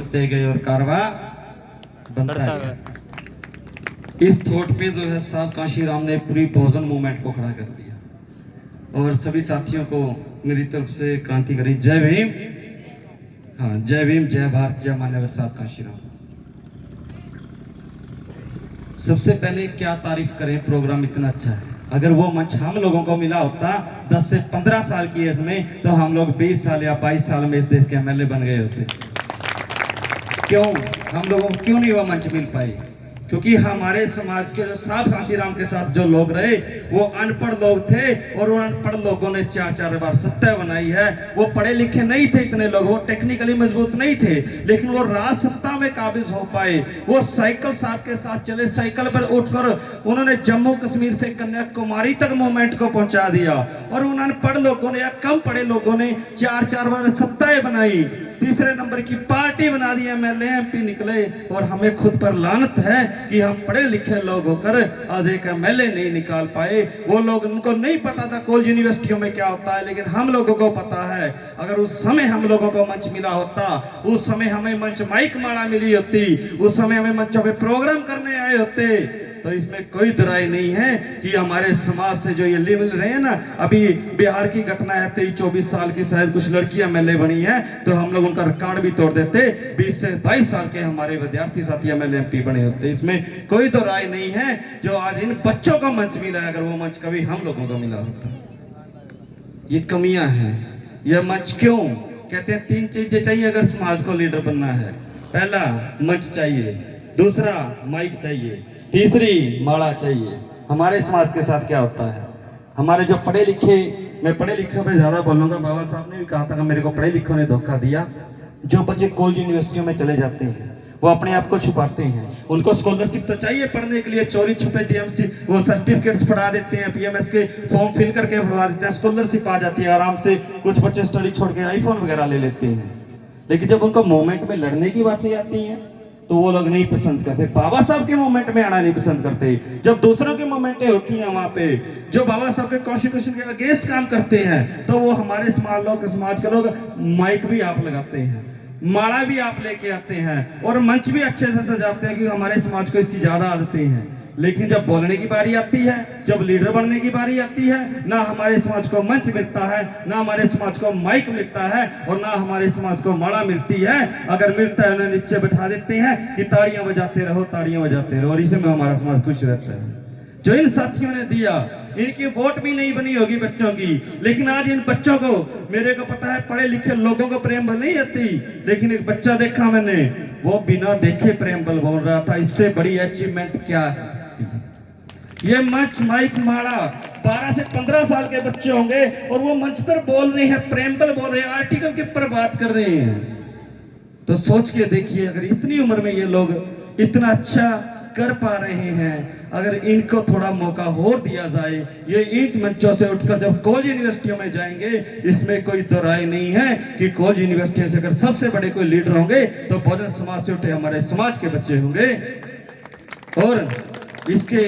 बढ़ते गए और कारवा बनता गया। इस थॉट पे जो है साहब काशीराम ने पूरी बहुजन मूवमेंट को खड़ा कर दिया। और सभी साथियों को मेरी तरफ से क्रांतिकारी जय भीम। हाँ, जय भीम, जय भारत, जय मान्यवर साहब काशीराम। सबसे पहले क्या तारीफ करें, प्रोग्राम इतना अच्छा है। अगर वो मंच हम लोगों को मिला होता 10 से 15 साल की एज में, तो हम लोग 20 साल या 22 साल में इस देश के एमएलए बन गए होते। क्यों हम लोगों को क्यों नहीं वो मंच मिल पाई? क्योंकि हमारे समाज के जो साहब काशीराम के साथ जो लोग रहे वो अनपढ़ लोग थे, और उन अनपढ़ लोगों ने 4-4 बार सत्ता बनाई है। वो पढ़े लिखे नहीं थे इतने लोग, वो टेक्निकली मजबूत नहीं थे, लेकिन वो राज सत्ता में काबिज हो पाए। वो साइकिल साहब के साथ चले, साइकिल पर उठकर उन्होंने जम्मू कश्मीर से कन्याकुमारी तक मूवमेंट को पहुंचा दिया। और उन अनपढ़ लोगों ने या कम पढ़े लोगों ने 4-4 बार सत्ताएं बनाई, तीसरे नंबर की पार्टी बना दी, एमएलए एमपी निकले। और हमें खुद पर लानत है कि हम पढ़े लिखे लोग होकर आज एक एमएलए नहीं निकाल पाए। वो लोग, उनको नहीं पता था कॉलेज यूनिवर्सिटियों में क्या होता है, लेकिन हम लोगों को पता है। अगर उस समय हम लोगों को मंच मिला होता, उस समय हमें मंच माइक माला मिली होती, उस समय हमें मंचों पे प्रोग्राम करने आए होते, तो इसमें कोई दुराई नहीं है कि हमारे समाज से जो ये मिल रहे हैं ना। अभी बिहार की घटना है, 23-24 साल की शायद कुछ लड़कियां एमएलए बनी हैं, तो हम लोग उनका रिकॉर्ड भी तोड़ देते। 20 से 22 साल के हमारे विद्यार्थी साथी एमएलए एमपी बने होते। इसमें कोई दुराई नहीं है। जो आज इन बच्चों को मंच मिला है, अगर वो मंच कभी हम लोगों को मिला होता। ये कमियां हैं। यह मंच क्यों कहते हैं? 3 चीजें चाहिए अगर समाज को लीडर बनना है। पहला मंच चाहिए, दूसरा माइक चाहिए, तीसरी माला चाहिए। हमारे समाज के साथ क्या होता है, हमारे जो पढ़े लिखे, मैं पढ़े लिखे पे ज्यादा बोलूंगा, बाबा साहब ने भी कहा था कि मेरे को पढ़े लिखों ने धोखा दिया। जो बच्चे कॉलेज यूनिवर्सिटियों में चले जाते हैं वो अपने आप को छुपाते हैं। उनको स्कॉलरशिप तो चाहिए पढ़ने के लिए, चोरी छुपे टीएमसी वो सर्टिफिकेट्स पढ़ा देते हैं, पीएमएस के फॉर्म फिल करके पढ़वा देते हैं, स्कॉलरशिप आ जाती है आराम से। कुछ बच्चे स्टडी छोड़ के आईफोन वगैरह ले लेते हैं, लेकिन जब उनको मूवमेंट में लड़ने की बातें आती हैं तो वो लोग नहीं पसंद करते। बाबा साहब के मूवमेंट में आना नहीं पसंद करते। जब दूसरों की मूवमेंटें होती हैं वहां पे जो बाबा साहब के कॉन्स्टिट्यूशन के अगेंस्ट काम करते हैं, तो वो हमारे समाज के लोग माइक भी आप लगाते हैं, माला भी आप लेके आते हैं, और मंच भी अच्छे से सजाते हैं, क्योंकि हमारे समाज को इसकी ज्यादा आदतें हैं। लेकिन जब बोलने की बारी आती है, जब लीडर बनने की बारी आती है, ना हमारे समाज को मंच मिलता है, ना हमारे समाज को माइक मिलता है, और ना हमारे समाज को माला मिलती है। अगर मिलता है उन्हें नीचे बैठा देते हैं कि ताड़ियां बजाते रहो, ताड़ियां बजाते रहो, और इसी में हमारा समाज खुश रहता है। जो इन साथियों ने दिया, इनकी वोट भी नहीं बनी होगी बच्चों की, लेकिन आज इन बच्चों को, मेरे को पता है पढ़े लिखे लोगों को प्रेम बल नहीं आती, लेकिन एक बच्चा देखा मैंने, वो बिना देखे प्रेम बल बोल रहा था। इससे बड़ी अचीवमेंट क्या है? ये मंच माइक माला 12 से 15 साल के बच्चे होंगे, और वो मंच पर बोल रहे हैं, प्रेम बल बोल रहे हैं, आर्टिकल के ऊपर बात कर रहे हैं। तो सोच के देखिए, अगर इतनी उम्र में ये लोग इतना अच्छा कर पा रहे हैं, अगर इनको थोड़ा मौका और दिया जाए, ये इन मंचों से उठकर जब कॉलेज यूनिवर्सिटियों में जाएंगे, इसमें कोई दुराई नहीं है कि कॉलेज यूनिवर्सिटी से अगर सबसे बड़े कोई लीडर होंगे तो बहुजन समाज से उठे हमारे समाज के बच्चे होंगे। और इसके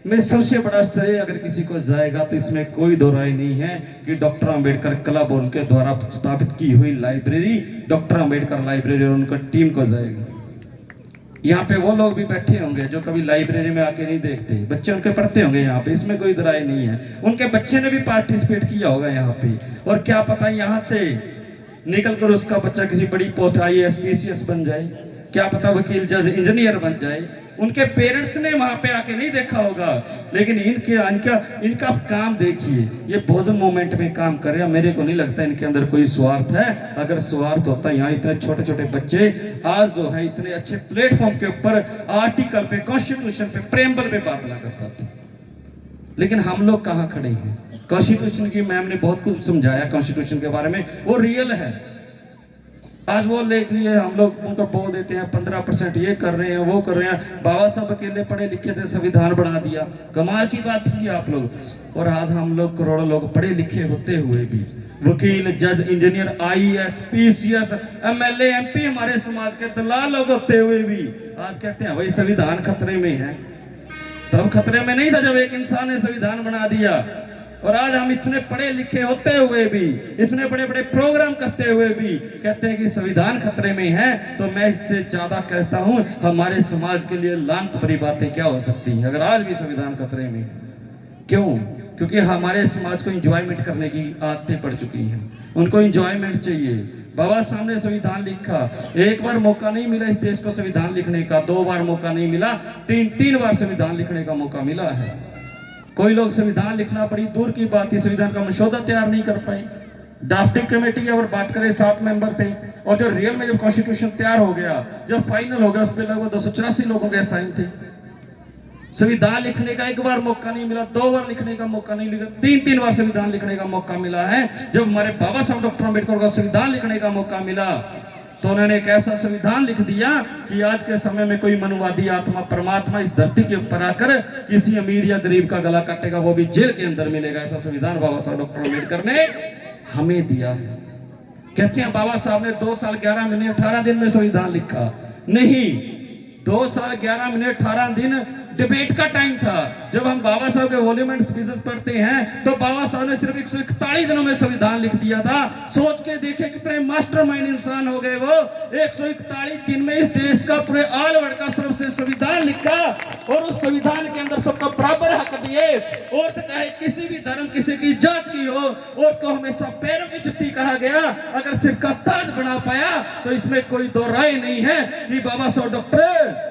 में सबसे बड़ा श्रेय अगर किसी को जाएगा तो इसमें कोई दो राय नहीं है कि डॉक्टर अंबेडकर कला बोर्ड के द्वारा स्थापित की हुई लाइब्रेरी, डॉक्टर अंबेडकर लाइब्रेरी, और उनका टीम को जाएगा। यहाँ पे वो लोग भी बैठे होंगे जो कभी लाइब्रेरी में आके नहीं देखते, बच्चे उनके पढ़ते होंगे यहाँ पे, इसमें कोई दराई नहीं है। उनके बच्चे ने भी पार्टिसिपेट किया होगा यहाँ पे, और क्या पता यहाँ से निकल कर उसका बच्चा किसी बड़ी पोस्ट IAS PCS बन जाए, क्या पता वकील, जज, इंजीनियर बन जाए। उनके पेरेंट्स ने वहां पे आके नहीं देखा होगा, लेकिन इनका काम देखिए, ये बहुजन मूवमेंट में काम कर रहे हैं। मेरे को नहीं लगता इनके अंदर कोई स्वार्थ है। अगर स्वार्थ होता, यहाँ इतने छोटे छोटे बच्चे आज जो है इतने अच्छे प्लेटफॉर्म के ऊपर आर्टिकल पे, कॉन्स्टिट्यूशन पे, प्रेम्बल पे बात ना कर पाते। लेकिन हम लोग कहाँ खड़े हैं? कॉन्स्टिट्यूशन की मैम ने बहुत कुछ समझाया कॉन्स्टिट्यूशन के बारे में, वो रियल है। आज वो देख लिए हम लोग उनको बोल देते हैं 15% ये कर रहे हैं, वो कर रहे हैं। बाबा साहब अकेले पढ़े लिखे थे, संविधान बना दिया, कमाल की बात थी आप लोग। और आज हम लोग करोड़ों लोग पढ़े लिखे होते हुए भी, वकील, जज, engineer, IAS PCS, MLA MP हमारे समाज के दलाल लोग होते हुए भी आज कहते हैं भाई संविधान खतरे में है। तब खतरे में नहीं था जब एक इंसान ने संविधान बना दिया। और आज हम इतने पढ़े लिखे होते हुए भी, इतने बड़े बड़े प्रोग्राम करते हुए भी कहते हैं कि संविधान खतरे में है, तो मैं इससे ज्यादा कहता हूं हमारे समाज के लिए लानत भरी बातें क्या हो सकती हैं अगर आज भी संविधान खतरे में है। क्यों? क्योंकि हमारे समाज को एंजॉयमेंट करने की आदतें पड़ चुकी हैं, उनको एंजॉयमेंट चाहिए। बाबा साहब ने संविधान लिखा, एक बार मौका नहीं मिला इस देश को संविधान लिखने का, 2 बार मौका नहीं मिला, 3 बार संविधान लिखने का मौका मिला है। कोई लोग संविधान लिखना बड़ी दूर की बात है, संविधान का मसौदा तैयार नहीं कर पाए। ड्राफ्टिंग कमेटी की अगर बात करें 7 मेंबर थे, और जो रियल में जब कॉन्स्टिट्यूशन तैयार हो गया, जब फाइनल हो गया, उस पर लगभग 284 लोगों के साइन थे। संविधान लिखने का 1 बार मौका नहीं मिला, 2 बार लिखने का मौका नहीं मिला, 3 बार संविधान लिखने का मौका मिला है। जब हमारे बाबा साहब डॉक्टर अम्बेडकर को संविधान लिखने का मौका मिला, तो उन्होंने एक ऐसा संविधान लिख दिया कि आज के समय में कोई मनुवादी आत्मा परमात्मा इस धरती के ऊपर आकर किसी अमीर या गरीब का गला काटेगा, वो भी जेल के अंदर मिलेगा। ऐसा संविधान बाबा साहब डॉक्टर अम्बेडकर ने हमें दिया है। कहते हैं बाबा साहब ने 2 साल 11 महीने 18 दिन में संविधान लिखा, नहीं, 2 साल 11 महीने 18 दिन डिबेट का टाइम था। जब हम बाबा साहब के वॉल्यूमेंट स्पीचेस पढ़ते हैं, तो बाबा साहब ने सिर्फ 141 दिनों में संविधान लिख दिया था। सोच के देखे कितने मास्टरमाइंड इंसान हो गए वो। 141 दिन में इस देश का पूरे ऑल वर्ल्ड का सर्वश्रेष्ठ संविधान लिखा, और उस संविधान के अंदर सबको बराबर हक दिए। औरत चाहे किसी भी धर्म, किसी की जात की हो, औरत को हमेशा पैरों की जुत्ती कहा गया। अगर सिर का ताज बना पाया, तो इसमें कोई दो राय नहीं है कि बाबा साहब डॉक्टर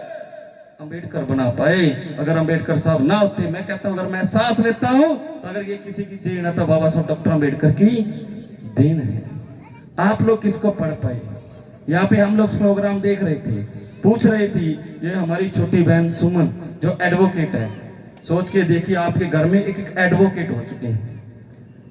अम्बेडकर बना पाए। अगर अम्बेडकर साहब ना होते, मैं कहता हूं, अगर मैं सांस लेता हूं, तो अगर ये किसी की देन है तो बाबा साहब डॉक्टर अम्बेडकर की देन है। आप लोग किसको पढ़ पाए? यहाँ पे हम लोग प्रोग्राम देख रहे थे, पूछ रहे थी, ये हमारी छोटी बहन सुमन जो एडवोकेट है, सोच के देखिए आपके घर में एक एडवोकेट हो चुके हैं।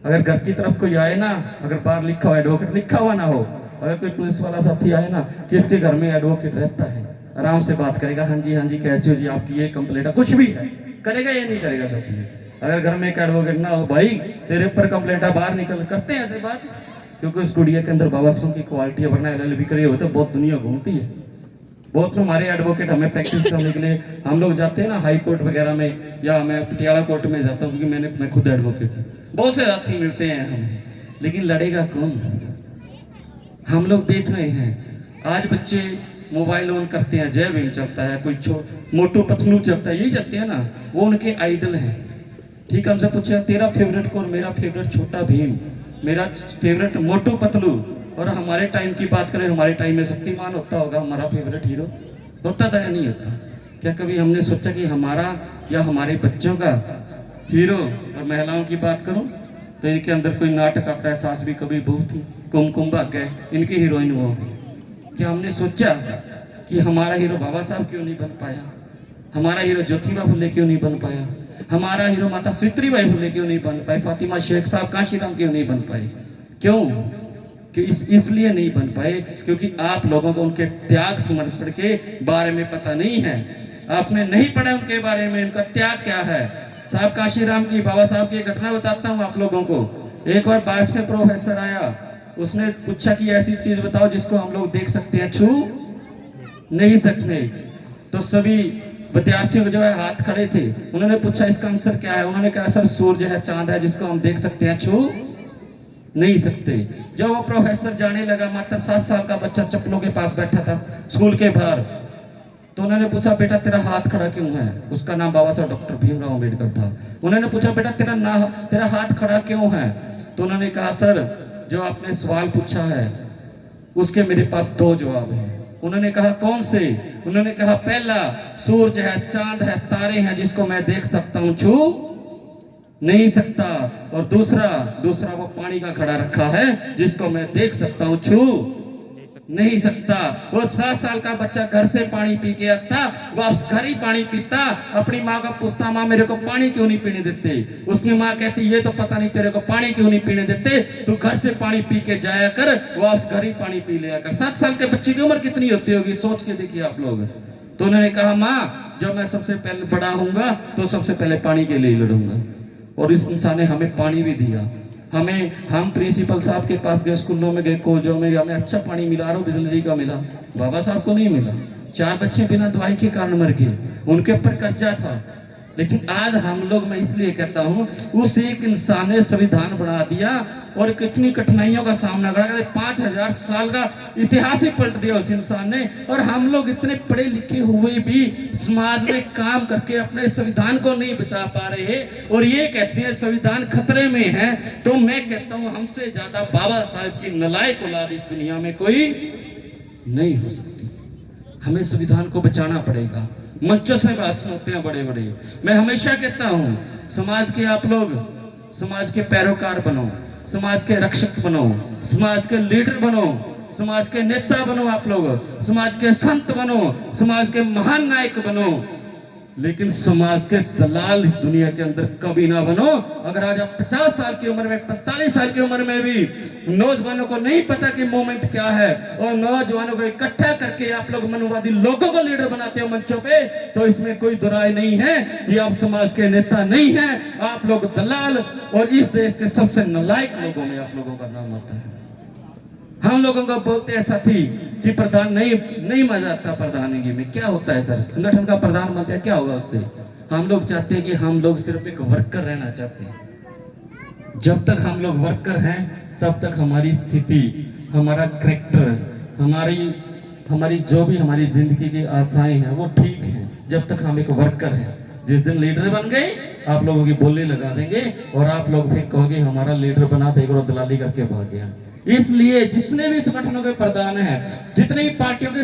अगर घर की तरफ कोई आए ना, अगर बाहर लिखा हुआ एडवोकेट लिखा हुआ ना हो, अगर कोई पुलिस वाला साथी आए ना कि इसके घर में एडवोकेट रहता है, आराम से बात करेगा, हाँ जी कैसे हो जी, आपकी ये कंप्लेंट है, कुछ भी है करेगा, ये नहीं करेगा साथी। अगर घर में एक एडवोकेट ना हो, भाई तेरे ऊपर कंप्लेंट है, बाहर निकल, करते हैं ऐसे बात, क्योंकि उस कुड़िया के अंदर बाबा साहब की क्वालिटी है। वरना LLB करे हो तो बहुत दुनिया घूमती है। बहुत हमारे एडवोकेट हमें प्रैक्टिस करने के लिए हम लोग जाते हैं ना हाई कोर्ट वगैरह में, या मैं पटियाला कोर्ट में जाता हूँ, क्योंकि मैं खुद एडवोकेट हूँ। बहुत से साथी मिलते हैं हमें, लेकिन लड़ेगा कौन? हम लोग देख रहे हैं आज बच्चे मोबाइल ऑन करते हैं, जय भीम चलता है, कोई मोटू पतलू चलता है, यही चलते हैं ना, वो उनके आइडल हैं। ठीक है, हमसे पूछा तेरा फेवरेट कौन? मेरा फेवरेट छोटा भीम, मेरा फेवरेट मोटू पतलू। और हमारे टाइम की बात करें, हमारे टाइम में शक्तिमान होता होगा हमारा फेवरेट हीरो, होता था या नहीं होता? क्या कभी हमने सोचा कि हमारा या हमारे बच्चों का हीरो? और महिलाओं की बात करूं तो इनके अंदर कोई नाटक आता है, सास भी कभी बहू थी, कुमकुम भाग्य, इनकी हीरोइन वो। क्या हमने सोचा कि हमारा हीरो बाबा साहब क्यों नहीं बन पाया? हमारा हीरो ज्योतिबा फुले क्यों नहीं बन पाया? हमारा हीरो माता सावित्रीबाई फुले क्यों नहीं बन पाए? फातिमा शेख साहब काशीराम क्यों नहीं बन पाए? क्यों? कि इसलिए नहीं बन पाए क्योंकि आप लोगों को उनके त्याग समर्पण के बारे में पता नहीं है। आपने नहीं पढ़ा उनके बारे में, उनका त्याग क्या है। साहब काशीराम की, बाबा साहब की घटना बताता हूँ आप लोगों को। एक बार 22वें प्रोफेसर आया, उसने पूछा कि ऐसी चीज बताओ जिसको हम लोग देख सकते हैं, छू नहीं सकते। तो सभी विद्यार्थियों को जो है हाथ खड़े थे, उन्होंने पूछा इसका आंसर क्या है? उन्होंने कहा सर सूर्य है, चांद है, जिसको हम देख सकते हैं, छू नहीं सकते। जब वो प्रोफेसर जाने लगा, मात्र 7 साल का बच्चा चप्पलों के पास बैठा था स्कूल के बाहर, तो उन्होंने पूछा बेटा तेरा हाथ खड़ा क्यों है? उसका नाम बाबा साहब डॉक्टर भीमराव अम्बेडकर था। उन्होंने पूछा बेटा तेरा हाथ खड़ा क्यों है? तो उन्होंने कहा सर जो आपने सवाल पूछा है उसके मेरे पास 2 जवाब हैं। उन्होंने कहा कौन से? उन्होंने कहा पहला सूर्य है, चांद है, तारे हैं, जिसको मैं देख सकता हूं, छू नहीं सकता। और दूसरा वो पानी का घड़ा रखा है जिसको मैं देख सकता हूं, छू नहीं सकता। वो 7 साल का बच्चा घर से पानी पी के आता, वापस घर ही पानी पीता, अपनी माँ को पूछता माँ मेरे को पानी क्यों नहीं पीने देते? उसकी माँ कहती ये तो पता नहीं तेरे को पानी क्यों नहीं पीने देते, तू घर से पानी पी के जाया कर, वापस घर ही पानी पी लिया कर। 7 साल के बच्चे की उम्र कितनी होती होगी, सोच के देखिए आप लोग। तो उन्होंने कहा माँ जब मैं सबसे पहले बड़ा हूंगा तो सबसे पहले पानी के लिए लड़ूंगा। और इस इंसान ने हमें पानी भी दिया। हम प्रिंसिपल साहब के पास गए, स्कूलों में गए, कॉलेजों में, हमें अच्छा पानी मिला, आरओ बिजली का मिला, बाबा साहब को नहीं मिला। 4 बच्चे बिना दवाई के कारण मर गए, उनके ऊपर कर्जा था, लेकिन आज हम लोग, मैं इसलिए कहता हूँ, उस एक इंसान ने संविधान बना दिया और कितनी कठिनाइयों का सामना करा, 5000 साल का इतिहास ही पलट दिया उस इंसान ने। और हम लोग इतने पढ़े लिखे हुए भी समाज में काम करके अपने संविधान को नहीं बचा पा रहे और ये कहते हैं संविधान खतरे में है। तो मैं कहता हूँ हमसे ज्यादा बाबा साहब की नालायक औलाद इस दुनिया में कोई नहीं हो सकती। हमें संविधान को बचाना पड़ेगा। मंचों से भाषण होते हैं बड़े बड़े, मैं हमेशा कहता हूँ समाज के आप लोग समाज के पैरोकार बनो, समाज के रक्षक बनो, समाज के लीडर बनो, समाज के नेता बनो, आप लोग समाज के संत बनो, समाज के महान नायक बनो, लेकिन समाज के दलाल इस दुनिया के अंदर कभी ना बनो। अगर आज आप 50 साल की उम्र में, 45 साल की उम्र में भी नौजवानों को नहीं पता कि मूवमेंट क्या है और नौजवानों को इकट्ठा करके आप लोग मनुवादी लोगों को लीडर बनाते हो मंचों पे, तो इसमें कोई दुराई नहीं है कि आप समाज के नेता नहीं हैं, आप लोग दलाल और इस देश के सबसे नालायक लोगों में आप लोगों का नाम आता है। हम लोगों को बोलते हैं साथी कि प्रधान नहीं मजा आता प्रधानगी में। क्या होता है सर, संगठन का प्रधान बनता है, क्या होगा उससे? हम लोग चाहते हैं कि हम लोग सिर्फ एक वर्कर रहना चाहते हैं। जब तक हम लोग वर्कर हैं तब तक हमारी स्थिति, हमारा कैरेक्टर, हमारी जो भी हमारी जिंदगी की आशाएं हैं वो ठीक है। जब तक हम एक वर्कर हैं, जिस दिन लीडर बन गए आप लोगों की बोली लगा देंगे और आप लोग फिर कहोगे हमारा लीडर बना था, एक और दलाली करके भाग गया। इसलिए जितने भी संगठनों के प्रधान हैं, जितनी भी पार्टियों के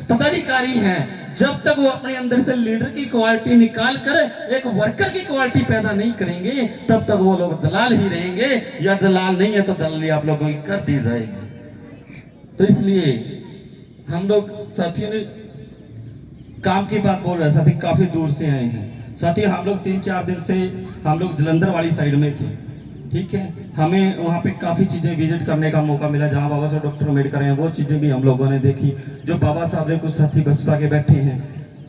पदाधिकारी हैं, जब तक वो अपने अंदर से लीडर की क्वालिटी निकाल कर एक वर्कर की क्वालिटी पैदा नहीं करेंगे तब तक वो लोग दलाल ही रहेंगे, या दलाल नहीं है तो दलाली आप लोगों की कर दी जाएगी। तो इसलिए हम लोग साथियों ने काम की बात बोल रहे हैं, साथी काफी दूर से आए हैं। साथी हम लोग 3-4 दिन से हम लोग जलंधर वाली साइड में थे, ठीक है। हमें वहाँ पे काफ़ी चीज़ें विजिट करने का मौका मिला, जहाँ बाबा साहब डॉक्टर अम्बेडकर हैं, वो चीज़ें भी हम लोगों ने देखी। जो बाबा साहब ने कुछ साथी बसपा के बैठे हैं,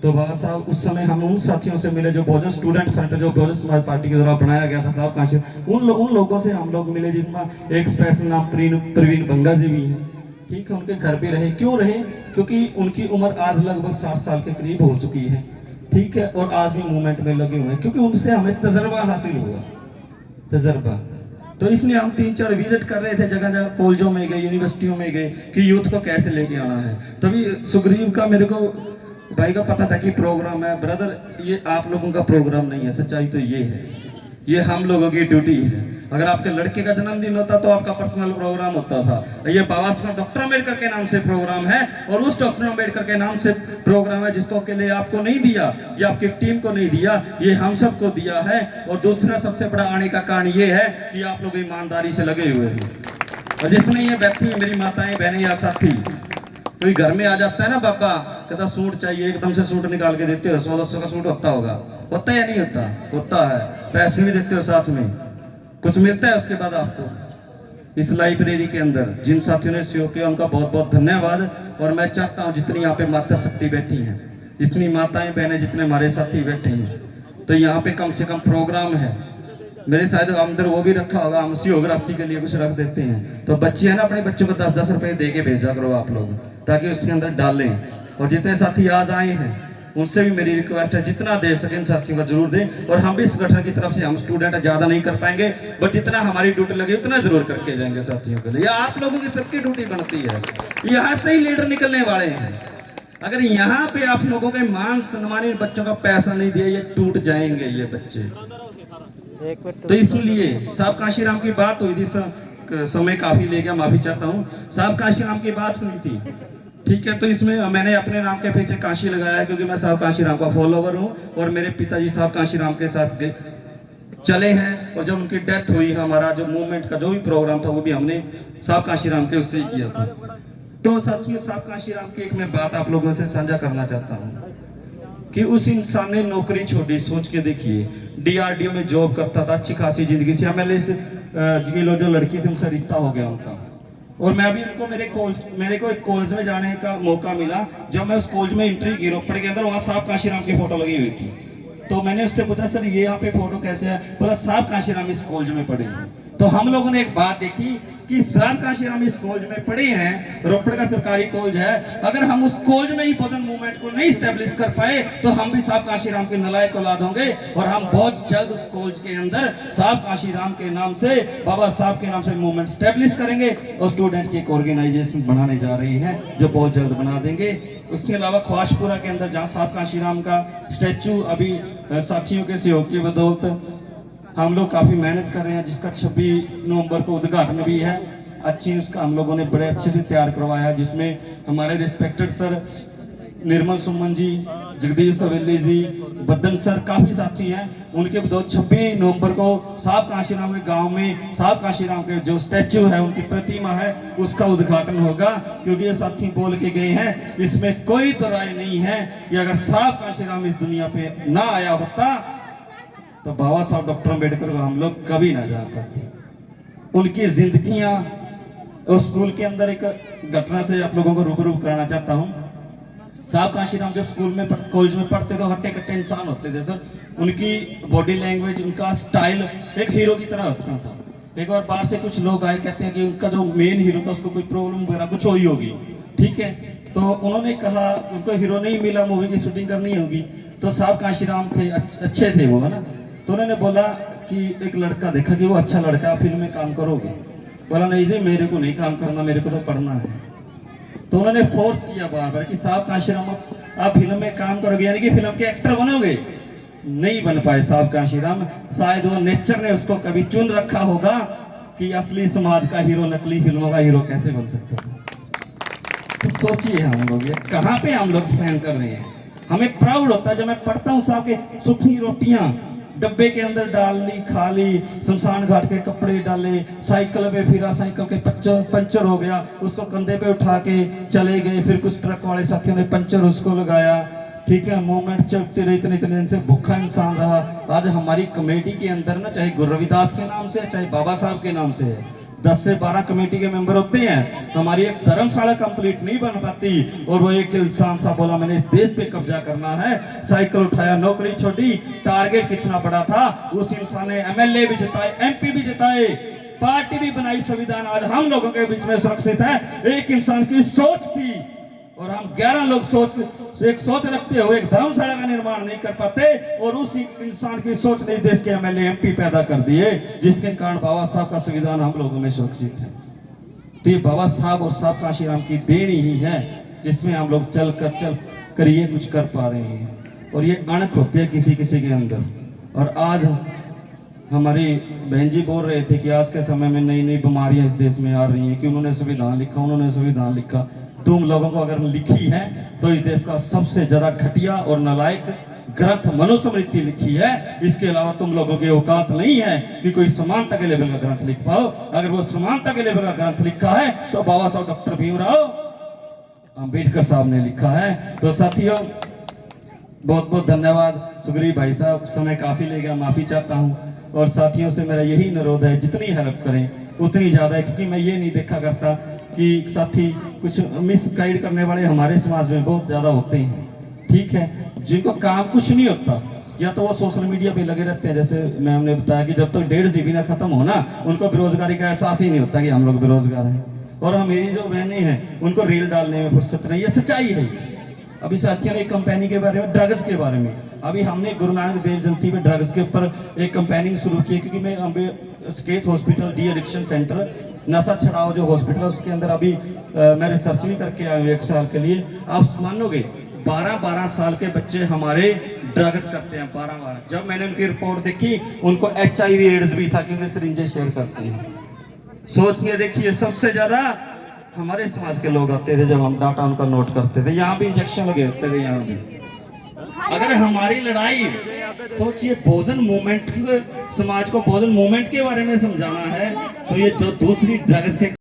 तो बाबा साहब उस समय हम उन साथियों से मिले जो बहुजन स्टूडेंट फ्रंट, जो बहुजन समाज पार्टी के द्वारा बनाया गया था साहब काशी, उन लोगों से हम लोग मिले, जिसमें एक स्पेशल नाम प्रवीण बंगा जी भी हैं, ठीक है। उनके घर पे रहे, क्यों रहे? क्योंकि उनकी उम्र आज लगभग 60 साल के करीब हो चुकी है, ठीक है, और आज भी मूवमेंट में लगे हुए हैं, क्योंकि उनसे हमें तजर्बा हासिल हुआ, तजर्बा। तो इसलिए हम 3-4 विजिट कर रहे थे, जगह जगह कॉलेजों में गए, यूनिवर्सिटियों में गए कि यूथ को कैसे लेके आना है। तभी सुग्रीव का मेरे को भाई का पता था कि प्रोग्राम है। ब्रदर, ये आप लोगों का प्रोग्राम नहीं है, सच्चाई तो ये है, ये हम लोगों की ड्यूटी है। अगर आपके लड़के का जन्मदिन होता तो आपका पर्सनल प्रोग्राम होता था। ये बाबा साहब डॉक्टर अम्बेडकर के नाम से प्रोग्राम है और उस डॉक्टर अम्बेडकर के नाम से प्रोग्राम है जिसको के लिए आपको नहीं दिया, ये आपकी टीम को नहीं दिया, ये हम सबको दिया है। और दूसरा सबसे बड़ा आने का कारण ये है कि आप लोग ईमानदारी से लगे हुए हैं। और जितने ये बैठी है मेरी माताएं बहनें या साथी, कोई घर में आ जाता है ना बाबा, कहता सूट चाहिए, एकदम से सूट निकाल के देते हो। 100-200 का सूट होता होगा, होता है या नहीं होता? होता है। पैसे भी देते हो, साथ में कुछ मिलता है उसके बाद आपको। इस लाइब्रेरी के अंदर जिन साथियों ने सहयोग किया उनका बहुत बहुत धन्यवाद। और मैं चाहता हूँ जितनी यहाँ पे माता शक्ति बैठी हैं, जितनी माताएं बहनें, जितने हमारे साथी बैठे हैं, तो यहाँ पे कम से कम प्रोग्राम है। मेरे शायद अंदर वो भी रखा होगा, हम सहयोग राशि के लिए कुछ रख देते हैं। तो बच्चे हैं ना, अपने बच्चों को 10-10 रुपए दे के भेजा करो आप लोग, ताकि उसके अंदर डालें। और जितने साथी आज आए हैं उनसे भी मेरी रिक्वेस्ट है, जितना दे सके इन साथियों को जरूर दें। और हम भी संगठन की तरफ से, हम स्टूडेंट ज्यादा नहीं कर पाएंगे, बट जितना हमारी ड्यूटी लगी उतना जरूर करके जाएंगे साथियों के लिए। आप लोगों की सबकी ड्यूटी बनती है, यहाँ से ही लीडर निकलने वाले हैं। अगर यहाँ पे आप लोगों के मान सम्मान, इन बच्चों का पैसा नहीं दिया, ये टूट जाएंगे ये बच्चे। तो इसलिए साहब काशीराम की बात हुई थी, समय काफी ले गया, माफी चाहता हूँ। साहब काशीराम की बात हुई थी, ठीक है। तो इसमें मैंने अपने नाम के पीछे काशी लगाया है, क्योंकि मैं साहब काशीराम का फॉलोवर हूँ और मेरे पिताजी साहब काशीराम के साथ चले हैं। और जब उनकी डेथ हुई, हमारा जो मूवमेंट का जो भी प्रोग्राम था वो भी हमने साहब काशीराम के उससे ही किया था। तो साथियों, साहब काशीराम की एक मैं बात आप लोगों से साझा करना चाहता हूँ कि उस इंसान ने नौकरी छोड़ी। सोच के देखिए, DRDO में जॉब करता था, अच्छी खासी जिंदगी से, MLA से जो लड़की से उनसे रिश्ता हो गया उनका। और मैं भी उनको मेरे को एक कॉलेज में जाने का मौका मिला। जब मैं उस कॉलेज में एंट्री की, रोपड़ के अंदर, वहाँ साहब काशीराम की फोटो लगी हुई थी। तो मैंने उससे पूछा, सर ये यहाँ पे फोटो कैसे है? बोला साहब काशीराम इस कॉलेज में पढ़े। तो हम लोगों ने एक बात देखी कि इस राम काशीराम इस कॉलेज में पढ़े हैं, रोपड़ का सरकारी कॉलेज है, अगर हम उस कॉलेज में ही भोजन मूवमेंट को नहीं स्टेब्लिश कर पाए तो हम भी साहब काशीराम के नलायक औलाद होंगे। और हम बहुत जल्द उस कॉलेज के अंदर साहब काशीराम के नाम से, बाबा साहब के नाम से मूवमेंट स्टेब्लिश करेंगे और स्टूडेंट की एक ऑर्गेनाइजेशन बनाने जा रही है जो बहुत जल्द बना देंगे। उसके अलावा ख्वाशपुरा के अंदर जहाँ साहब काशीराम का स्टैचू अभी साथियों के सहयोग की बदौलत हम लोग काफ़ी मेहनत कर रहे हैं, जिसका 26 नवंबर को उद्घाटन भी है। अच्छी उसका हम लोगों ने बड़े अच्छे से तैयार करवाया, जिसमें हमारे रिस्पेक्टेड सर निर्मल सुमन जी, जगदीश हवेली जी, बदन सर काफ़ी साथी हैं। उनके बदौलत 26 नवंबर को साहब काशीराम के गांव में साहब काशीराम के जो स्टैचू है, उनकी प्रतिमा है, उसका उद्घाटन होगा। क्योंकि ये साथी बोल के गए हैं, इसमें कोई तो राय नहीं है कि अगर साहब काशीराम इस दुनिया पे ना आया होता तो बाबा साहब डॉक्टर अम्बेडकर को हम लोग कभी ना जान पाते। उनकी जिंदगियां और स्कूल के अंदर एक घटना से आप लोगों को रूबरू कराना चाहता हूँ। साहब काशीराम जब स्कूल में कॉलेज में पढ़ते तो हट्टे कट्टे इंसान होते थे सर। उनकी बॉडी लैंग्वेज, उनका स्टाइल एक हीरो की तरह होता था। एक बार बाहर से कुछ लोग आए, कहते हैं कि उनका जो मेन हीरो था उसको कोई प्रॉब्लम वगैरह कुछ हुई होगी, ठीक है। तो उन्होंने कहा उनको हीरो नहीं मिला, मूवी की शूटिंग करनी होगी। तो साहब काशीराम थे, अच्छे थे वो, है ना। तो उन्होंने बोला कि एक लड़का देखा कि वो अच्छा लड़का, फिल्म में काम करोगे? बोला नहीं जी, मेरे को नहीं काम करना, मेरे को तो पढ़ना है। तो उन्होंने फोर्स किया बार बार कि साहब काशीराम आप फिल्म में काम करोगे, यानी कि फिल्म के एक्टर बनोगे। नहीं बन पाए साहब काशीराम। शायद वो नेचर ने उसको कभी चुन रखा होगा कि असली समाज का हीरो नकली फिल्मों का हीरो कैसे बन सकता है। तो सोचिए हम लोग ये कहाँ पे हम लोग स्पेंड कर रहे हैं। हमें प्राउड होता है जब मैं पढ़ता हूँ साहब के सूखी रोटियां डब्बे के अंदर डाल ली, खा ली, शमशान घाट के कपड़े डाले, साइकिल पे फिरा, साइकिल के पंचर हो गया, उसको कंधे पे उठा के चले गए। फिर कुछ ट्रक वाले साथियों ने पंचर उसको लगाया, ठीक है। मूवमेंट चलती रही, इतने दिन से भूखा इंसान रहा। आज हमारी कमेटी के अंदर ना, चाहे गुरु रविदास के नाम से चाहे बाबा साहब के नाम से है, 10 से 12 कमेटी के मेंबर होते हैं, तो हमारी एक धर्मशाला कंप्लीट नहीं बन पाती। और वो एक इंसान सा बोला मैंने इस देश पे कब्जा करना है, साइकिल उठाया, नौकरी छोड़ी। टारगेट कितना बड़ा था, उस इंसान ने एमएलए भी जिताए, एमपी भी जिताए, पार्टी भी बनाई, संविधान आज हम लोगों के बीच में सुरक्षित है। एक इंसान की सोच थी और हम 11 लोग सोच रखते हुए एक धर्मशाला का निर्माण नहीं कर पाते, और उस इंसान की सोच ने देश के एमएलए एमपी पैदा कर दिए, जिसके कारण बाबा साहब का संविधान हम लोगों में सुरक्षित है। तो ये बाबा साहब और साहब काशीराम की देन ही है, जिसमें हम लोग चल कर ये कुछ कर पा रहे हैं। और ये अणख होती है किसी किसी के अंदर। और आज हमारी बहन जी बोल रहे थे कि आज के समय में नई नई बीमारियां इस देश में आ रही हैं कि उन्होंने संविधान लिखा। तुम लोगों को अगर लिखी है तो इस देश का सबसे ज्यादा घटिया और नालायक ग्रंथ मनुस्मृति लिखी है। इसके अलावा तुम लोगों की औकात नहीं है कि कोई समानता के लेवल का ग्रंथ लिख पाओ। अगर वो समानता के लेवल का ग्रंथ लिखा है तो बाबा साहब डॉक्टर भीमराव अंबेडकर साहब ने लिखा है। तो साथियों बहुत बहुत धन्यवाद। सुग्रीव भाई साहब, समय काफी ले गया, माफी चाहता हूँ। और साथियों से मेरा यही अनुरोध है, जितनी हेल्प करें उतनी ज्यादा है, क्योंकि मैं ये नहीं देखा करता कि साथी कुछ मिस गाइड करने वाले हमारे समाज में बहुत ज्यादा होते हैं, ठीक है, जिनको काम कुछ नहीं होता, या तो वो सोशल मीडिया पे लगे रहते हैं। जैसे मैम ने बताया कि जब तक 1.5 GB ना खत्म हो ना, उनको बेरोजगारी का एहसास ही नहीं होता कि हम लोग बेरोजगार हैं। और मेरी जो बहनें हैं उनको रील डालने में फुर्सत नहीं, ये सच्चाई है। अभी साथियों ने एक कंपेनिंग के बारे में, ड्रग्स के बारे में, अभी हमने गुरु नानक देव जयंती पे ड्रग्स के ऊपर एक कंपेनिंग शुरू की है। क्योंकि मैं स्केथ हॉस्पिटल डी एडिक्शन सेंटर, नशा छड़ाओ जो हॉस्पिटल, उसके अंदर अभी मैं रिसर्च भी करके आया हूँ 1 साल के लिए। आप मानोगे 12-12 साल के बच्चे हमारे ड्रग्स करते हैं, 12-12। जब मैंने उनकी रिपोर्ट देखी, उनको HIV एड्स भी था, क्योंकि सिरिंजें शेयर करते हैं। सोच के देखिए, सबसे ज्यादा हमारे समाज के लोग आते थे जब हम डाटा उनका नोट करते थे। यहाँ भी इंजेक्शन लगे होते थे, यहाँ भी। अगर हमारी लड़ाई, सोचिए, भोजन मूवमेंट, समाज को भोजन मूवमेंट के बारे में समझाना है, तो ये जो दूसरी ड्रग्स के